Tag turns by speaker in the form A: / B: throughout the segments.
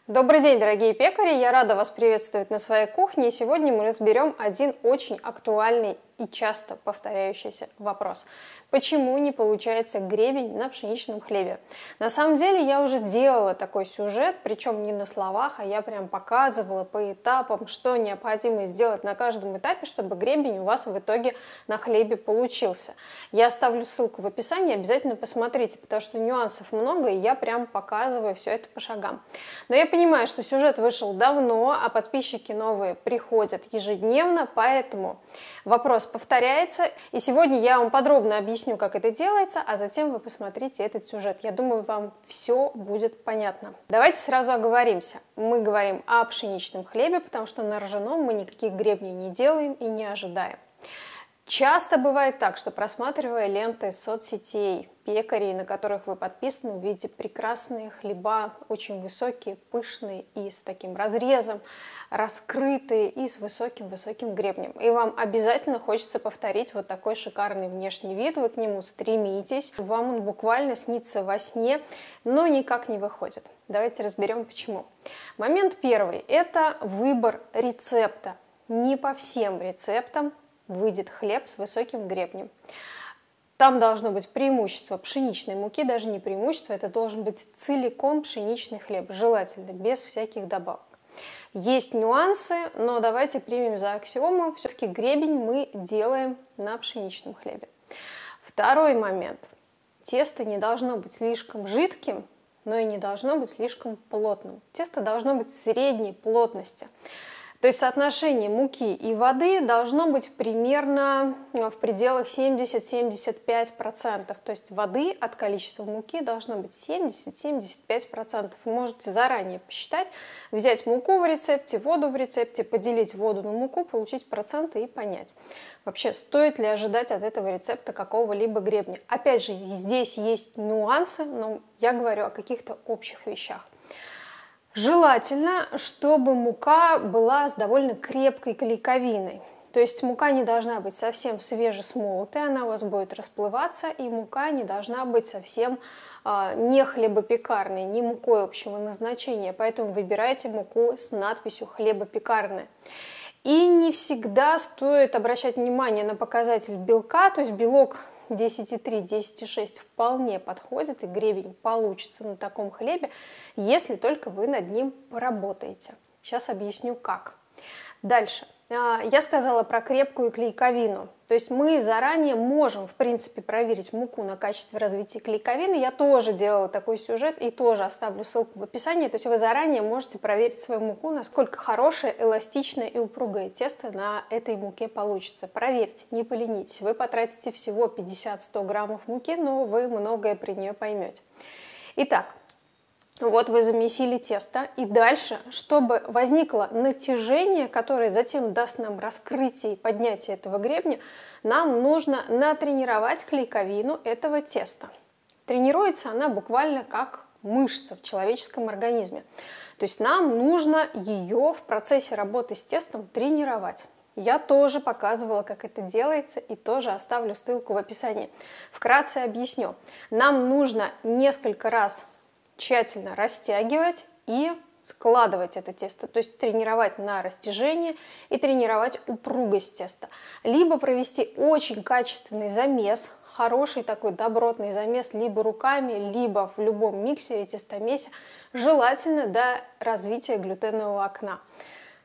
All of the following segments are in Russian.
A: Добрый день, дорогие пекари! Я рада вас приветствовать на своей кухне. И сегодня мы разберем один очень актуальный и часто повторяющийся вопрос. Почему не получается гребень на пшеничном хлебе? На самом деле я уже делала такой сюжет, причем не на словах, а я прям показывала по этапам, что необходимо сделать на каждом этапе, чтобы гребень у вас в итоге на хлебе получился. Я оставлю ссылку в описании, обязательно посмотрите, потому что нюансов много, и я прям показываю все это по шагам. Но я понимаю, что сюжет вышел давно, а подписчики новые приходят ежедневно, поэтому вопрос повторяется. И сегодня я вам подробно объясню, как это делается, а затем вы посмотрите этот сюжет. Я думаю, вам все будет понятно. Давайте сразу оговоримся. Мы говорим о пшеничном хлебе, потому что на ржаном мы никаких гребней не делаем и не ожидаем. Часто бывает так, что просматривая ленты соцсетей, пекарей, на которых вы подписаны, увидите прекрасные хлеба, очень высокие, пышные и с таким разрезом, раскрытые и с высоким-высоким гребнем. И вам обязательно хочется повторить вот такой шикарный внешний вид, вы к нему стремитесь, вам он буквально снится во сне, но никак не выходит. Давайте разберем, почему. Момент первый – это выбор рецепта. Не по всем рецептам выйдет хлеб с высоким гребнем. Там должно быть преимущество пшеничной муки, даже не преимущество, это должен быть целиком пшеничный хлеб, желательно, без всяких добавок. Есть нюансы, но давайте примем за аксиому, все-таки гребень мы делаем на пшеничном хлебе. Второй момент. Тесто не должно быть слишком жидким, но и не должно быть слишком плотным. Тесто должно быть средней плотности. То есть соотношение муки и воды должно быть примерно в пределах 70-75%. То есть воды от количества муки должно быть 70-75%. Вы можете заранее посчитать, взять муку в рецепте, воду в рецепте, поделить воду на муку, получить проценты и понять, вообще стоит ли ожидать от этого рецепта какого-либо гребня. Опять же, здесь есть нюансы, но я говорю о каких-то общих вещах. Желательно, чтобы мука была с довольно крепкой клейковиной. То есть мука не должна быть совсем свежесмолотая, она у вас будет расплываться, и мука не должна быть совсем не хлебопекарной, не мукой общего назначения. Поэтому выбирайте муку с надписью «хлебопекарная». И не всегда стоит обращать внимание на показатель белка, то есть белок 10,3, 10,6 вполне подходит, и гребень получится на таком хлебе, если только вы над ним поработаете. Сейчас объясню как. Дальше. Я сказала про крепкую клейковину. То есть мы заранее можем, в принципе, проверить муку на качество развития клейковины. Я тоже делала такой сюжет и тоже оставлю ссылку в описании. То есть вы заранее можете проверить свою муку, насколько хорошее, эластичное и упругое тесто на этой муке получится. Проверьте, не поленитесь. Вы потратите всего 50-100 граммов муки, но вы многое при нее поймете. Итак. Вот вы замесили тесто, и дальше, чтобы возникло натяжение, которое затем даст нам раскрытие и поднятие этого гребня, нам нужно натренировать клейковину этого теста. Тренируется она буквально как мышца в человеческом организме. То есть нам нужно ее в процессе работы с тестом тренировать. Я тоже показывала, как это делается, и тоже оставлю ссылку в описании. Вкратце объясню. Нам нужно несколько раз тщательно растягивать и складывать это тесто, то есть тренировать на растяжение и тренировать упругость теста. Либо провести очень качественный замес, хороший такой добротный замес, либо руками, либо в любом миксере, тестомесе, желательно до развития глютенового окна.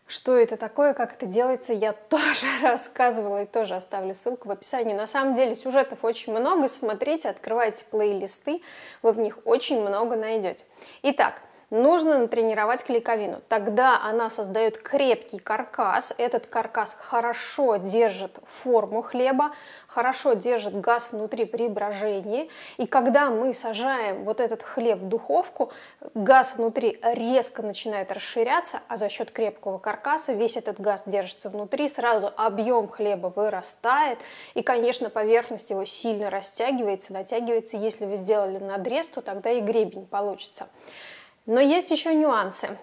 A: Что это такое, как это делается, я тоже рассказывала и тоже оставлю ссылку в описании. На самом деле сюжетов очень много, смотрите, открывайте плейлисты, вы в них очень много найдете. Итак, нужно натренировать клейковину, тогда она создает крепкий каркас, этот каркас хорошо держит форму хлеба, хорошо держит газ внутри при брожении, и когда мы сажаем вот этот хлеб в духовку, газ внутри резко начинает расширяться, а за счет крепкого каркаса весь этот газ держится внутри, сразу объем хлеба вырастает, и, конечно, поверхность его сильно растягивается, натягивается, если вы сделали надрез, то тогда и гребень получится. Но есть еще нюансы.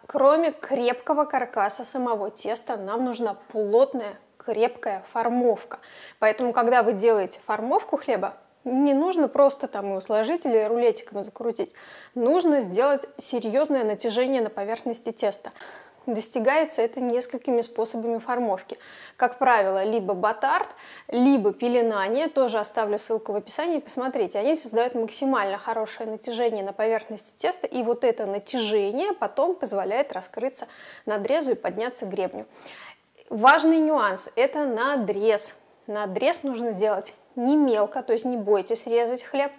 A: Кроме крепкого каркаса самого теста, нам нужна плотная, крепкая формовка. Поэтому, когда вы делаете формовку хлеба, Не нужно просто там его сложить или рулетиком закрутить. Нужно сделать серьезное натяжение на поверхности теста. Достигается это несколькими способами формовки. Как правило, либо батард, либо пеленание. Тоже оставлю ссылку в описании. Посмотрите, они создают максимально хорошее натяжение на поверхности теста. И вот это натяжение потом позволяет раскрыться надрезу и подняться гребню. Важный нюанс – это надрез. Надрез нужно делать не мелко, то есть не бойтесь резать хлеб,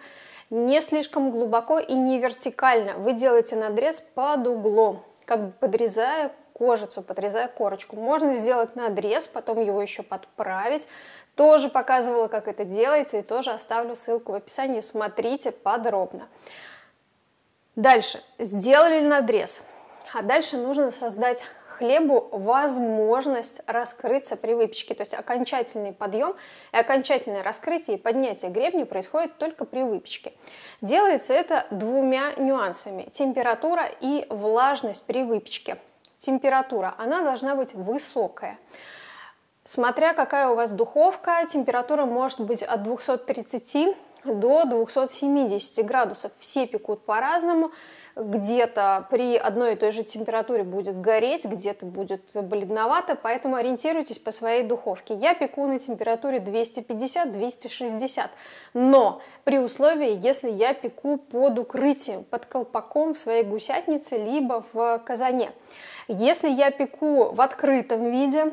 A: не слишком глубоко и не вертикально. Вы делаете надрез под углом, как бы подрезая кожицу, подрезая корочку. Можно сделать надрез, потом его еще подправить. Тоже показывала, как это делается, и тоже оставлю ссылку в описании. Смотрите подробно. Дальше. Сделали надрез. А дальше нужно создать хлебу возможность раскрыться при выпечке. То есть окончательный подъем и окончательное раскрытие и поднятие гребня происходит только при выпечке. Делается это двумя нюансами. Температура и влажность при выпечке. Температура, она должна быть высокая. Смотря какая у вас духовка, температура может быть от 230 до 270 градусов. Все пекут по-разному. Где-то при одной и той же температуре будет гореть, где-то будет бледновато, поэтому ориентируйтесь по своей духовке. Я пеку на температуре 250-260, но при условии, если я пеку под укрытием, под колпаком в своей гусятнице, либо в казане. Если я пеку в открытом виде,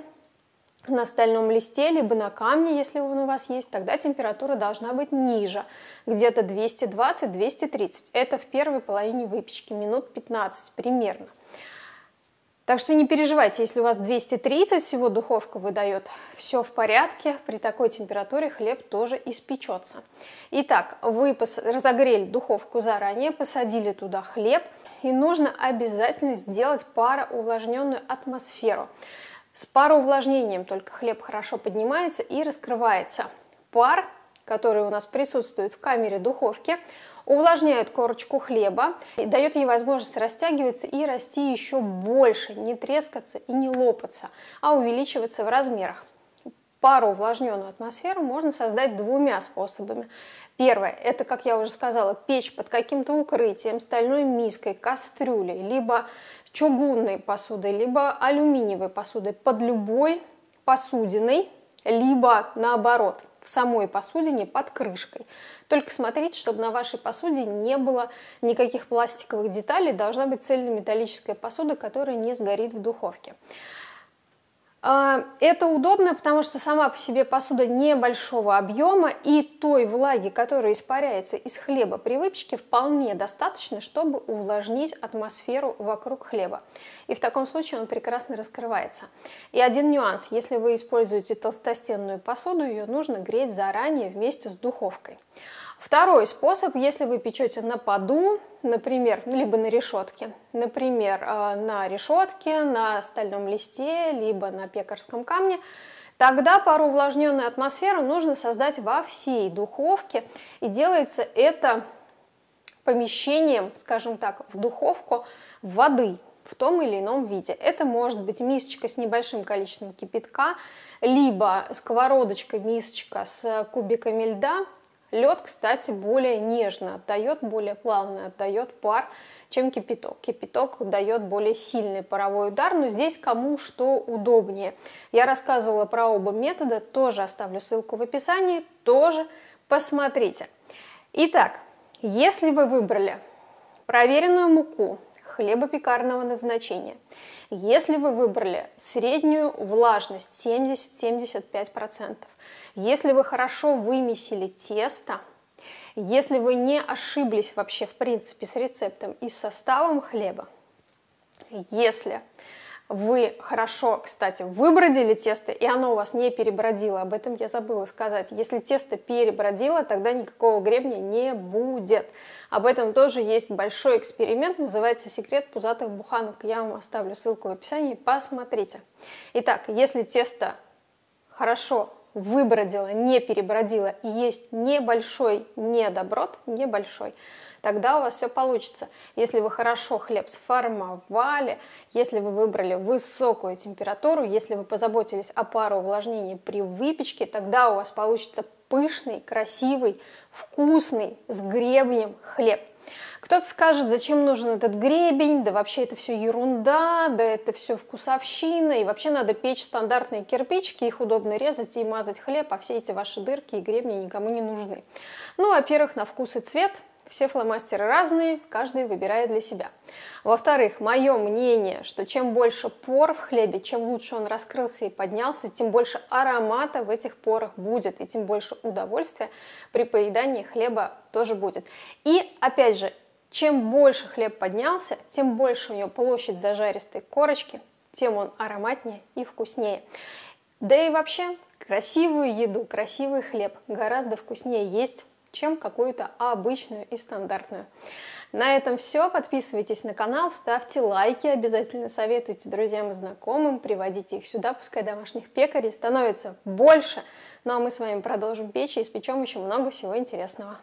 A: на стальном листе, либо на камне, если он у вас есть, тогда температура должна быть ниже, где-то 220-230. Это в первой половине выпечки, минут 15 примерно. Так что не переживайте, если у вас 230 всего духовка выдает, все в порядке, при такой температуре хлеб тоже испечется. Итак, вы разогрели духовку заранее, посадили туда хлеб, и нужно обязательно сделать пароувлажненную атмосферу. С пароувлажнением только хлеб хорошо поднимается и раскрывается. Пар, который у нас присутствует в камере духовки, увлажняет корочку хлеба и дает ей возможность растягиваться и расти еще больше, не трескаться и не лопаться, а увеличиваться в размерах. Пароувлажненную атмосферу можно создать двумя способами. Первое, это, как я уже сказала, печь под каким-то укрытием, стальной миской, кастрюлей, либо чугунной посудой, либо алюминиевой посудой, под любой посудиной, либо наоборот, в самой посудине под крышкой. Только смотрите, чтобы на вашей посуде не было никаких пластиковых деталей, должна быть цельнометаллическая посуда, которая не сгорит в духовке. Это удобно, потому что сама по себе посуда небольшого объема, и той влаги, которая испаряется из хлеба при выпечке, вполне достаточно, чтобы увлажнить атмосферу вокруг хлеба. И в таком случае он прекрасно раскрывается. И один нюанс: если вы используете толстостенную посуду, ее нужно греть заранее вместе с духовкой. Второй способ, если вы печете на поду, например, либо на решетке, например, на решетке, на стальном листе, либо на пекарском камне, тогда пароувлажненную атмосферу нужно создать во всей духовке, и делается это помещением, скажем так, в духовку воды в том или ином виде. Это может быть мисочка с небольшим количеством кипятка, либо сковородочка, мисочка с кубиками льда. Лед, кстати, более нежно отдает, более плавно отдает пар, чем кипяток. Кипяток дает более сильный паровой удар, но здесь кому что удобнее. Я рассказывала про оба метода, тоже оставлю ссылку в описании, тоже посмотрите. Итак, если вы выбрали проверенную муку хлебопекарного назначения, если вы выбрали среднюю влажность 70-75%, если вы хорошо вымесили тесто, если вы не ошиблись вообще в принципе с рецептом и с составом хлеба, если вы хорошо, кстати, выбродили тесто, и оно у вас не перебродило, об этом я забыла сказать. Если тесто перебродило, тогда никакого гребня не будет. Об этом тоже есть большой эксперимент, называется «Секрет пузатых буханок». Я вам оставлю ссылку в описании, посмотрите. Итак, если тесто хорошо выбродило, не перебродило и есть небольшой недоброд, небольшой, тогда у вас все получится. Если вы хорошо хлеб сформовали, если вы выбрали высокую температуру, если вы позаботились о пароувлажнении при выпечке, тогда у вас получится пышный, красивый, вкусный, с гребнем хлеб. Кто-то скажет, зачем нужен этот гребень, да вообще это все ерунда, да это все вкусовщина, и вообще надо печь стандартные кирпичики, их удобно резать и мазать хлеб, а все эти ваши дырки и гребни никому не нужны. Ну, во-первых, на вкус и цвет. Все фломастеры разные, каждый выбирает для себя. Во-вторых, мое мнение, что чем больше пор в хлебе, чем лучше он раскрылся и поднялся, тем больше аромата в этих порах будет, и тем больше удовольствия при поедании хлеба тоже будет. И, опять же, чем больше хлеб поднялся, тем больше у него площадь зажаристой корочки, тем он ароматнее и вкуснее. Да и вообще, красивую еду, красивый хлеб гораздо вкуснее есть, чем какую-то обычную и стандартную. На этом все. Подписывайтесь на канал, ставьте лайки, обязательно советуйте друзьям и знакомым, приводите их сюда, пускай домашних пекарей становится больше. Ну а мы с вами продолжим печь и испечем еще много всего интересного.